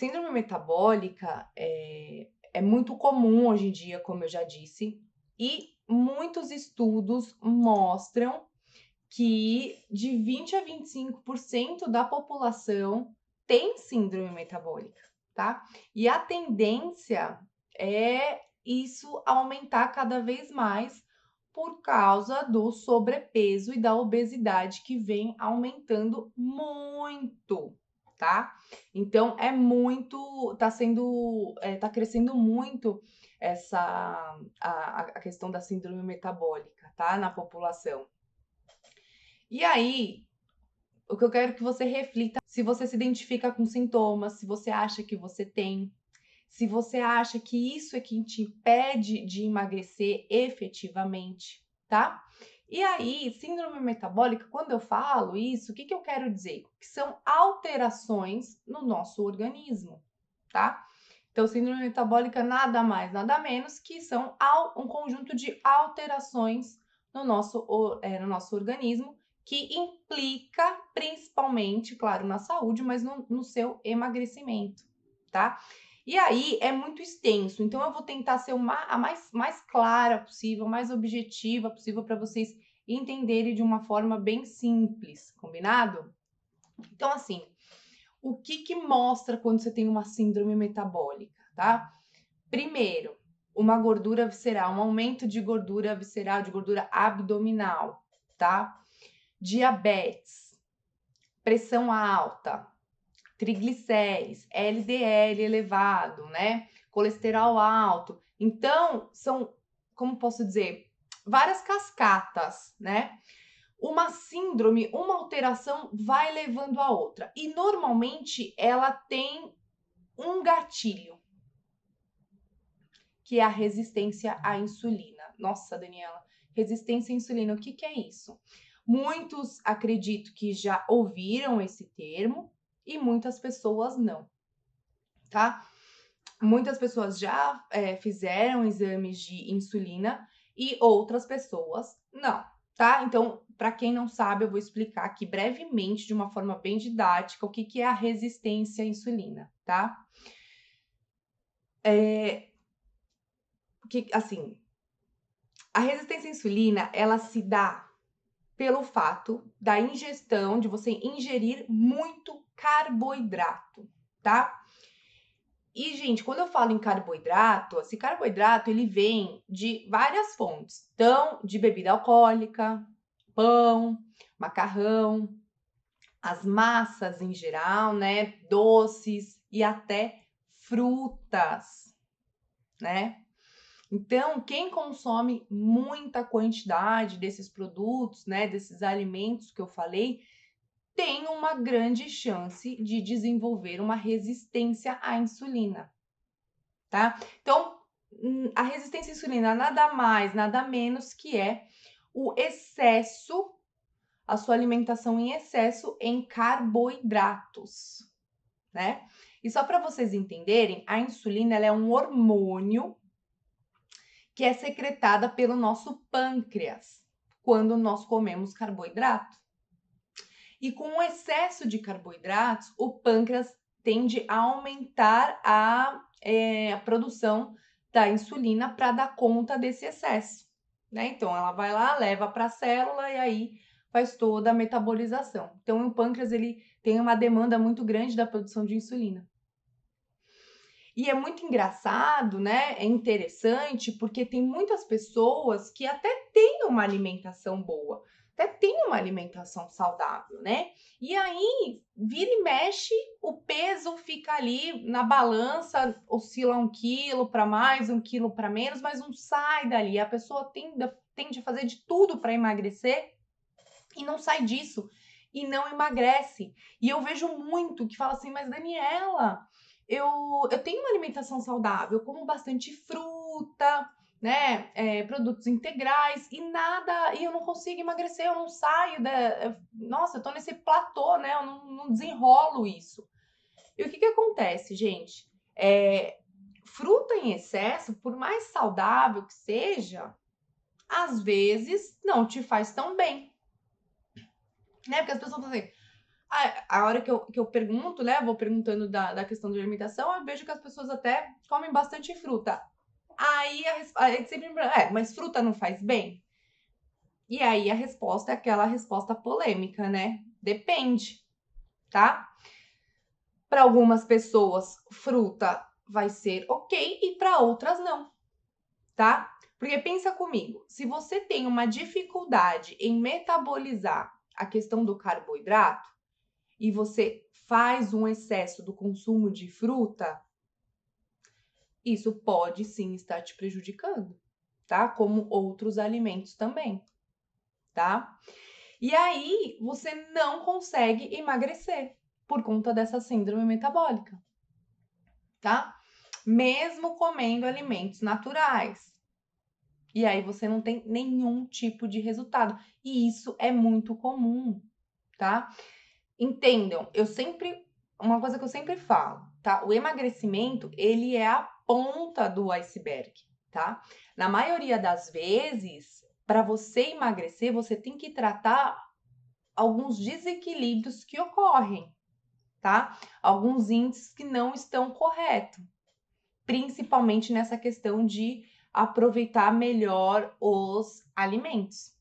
síndrome metabólica é muito comum hoje em dia, como eu já disse, e muitos estudos mostram que de 20 a 25% da população tem síndrome metabólica, tá? E a tendência é isso aumentar cada vez mais por causa do sobrepeso e da obesidade que vem aumentando muito, tá? Então tá crescendo muito a questão da síndrome metabólica, tá? Na população. E aí, o que eu quero que você reflita, se você se identifica com sintomas, se você acha que você tem, se você acha que isso é que te impede de emagrecer efetivamente, tá? E aí, síndrome metabólica, quando eu falo isso, o que eu quero dizer? Que são alterações no nosso organismo, tá? Então, síndrome metabólica nada mais, nada menos que são um conjunto de alterações no nosso organismo que implica principalmente, claro, na saúde, mas no seu emagrecimento, tá? E aí é muito extenso, então eu vou tentar ser a mais clara possível, mais objetiva possível para vocês entenderem de uma forma bem simples, combinado? Então, assim, o que mostra quando você tem uma síndrome metabólica, tá? Primeiro, uma gordura visceral, um aumento de gordura visceral, de gordura abdominal, tá? Diabetes, pressão alta, triglicérides, LDL elevado, né? Colesterol alto. Então, são, como posso dizer, várias cascatas, né? Uma síndrome, uma alteração vai levando a outra. E normalmente ela tem um gatilho, que é a resistência à insulina. Nossa, Daniela, resistência à insulina, o que é isso? Muitos acredito que já ouviram esse termo e muitas pessoas não, tá? Muitas pessoas já fizeram exames de insulina e outras pessoas não, tá? Então, para quem não sabe, eu vou explicar aqui brevemente, de uma forma bem didática, o que é a resistência à insulina, tá? Assim, a resistência à insulina, ela se dá pelo fato da ingestão, de você ingerir muito carboidrato, tá? E, gente, quando eu falo em carboidrato, esse carboidrato, ele vem de várias fontes. Então, de bebida alcoólica, pão, macarrão, as massas em geral, né? Doces e até frutas, né? Então, quem consome muita quantidade desses produtos, né, desses alimentos que eu falei, tem uma grande chance de desenvolver uma resistência à insulina, tá? Então, a resistência à insulina nada mais, nada menos que é o excesso, a sua alimentação em excesso em carboidratos, né? E só para vocês entenderem, a insulina ela é um hormônio que é secretada pelo nosso pâncreas quando nós comemos carboidrato. E com o excesso de carboidratos, o pâncreas tende a aumentar a produção da insulina para dar conta desse excesso, né? Então, ela vai lá, leva para a célula e aí faz toda a metabolização. Então, o pâncreas ele tem uma demanda muito grande da produção de insulina. E é muito engraçado, né? É interessante porque tem muitas pessoas que até têm uma alimentação boa, até têm uma alimentação saudável, né? E aí, vira e mexe, o peso fica ali na balança, oscila 1 quilo para mais, 1 quilo para menos, mas não sai dali. A pessoa tende a fazer de tudo para emagrecer e não sai disso. E não emagrece. E eu vejo muito que fala assim, mas Daniela, eu tenho uma alimentação saudável, eu como bastante fruta, né, produtos integrais e eu não consigo emagrecer, eu não saio nossa, eu tô nesse platô, né, eu não desenrolo isso. E o que acontece, gente? Fruta em excesso, por mais saudável que seja, às vezes não te faz tão bem, né, porque as pessoas falam assim, A hora que eu pergunto, né? Vou perguntando da questão da alimentação, eu vejo que as pessoas até comem bastante fruta. Aí sempre me pergunta, mas fruta não faz bem? E aí a resposta é aquela resposta polêmica, né? Depende, tá? Para algumas pessoas, fruta vai ser ok e para outras não, tá? Porque pensa comigo, se você tem uma dificuldade em metabolizar a questão do carboidrato e você faz um excesso do consumo de fruta, isso pode sim estar te prejudicando, tá? Como outros alimentos também, tá? E aí você não consegue emagrecer por conta dessa síndrome metabólica, tá? Mesmo comendo alimentos naturais. E aí você não tem nenhum tipo de resultado. E isso é muito comum, tá? Entendam, uma coisa que eu sempre falo, tá? O emagrecimento, ele é a ponta do iceberg, tá? Na maioria das vezes, para você emagrecer, você tem que tratar alguns desequilíbrios que ocorrem, tá? Alguns índices que não estão corretos, principalmente nessa questão de aproveitar melhor os alimentos.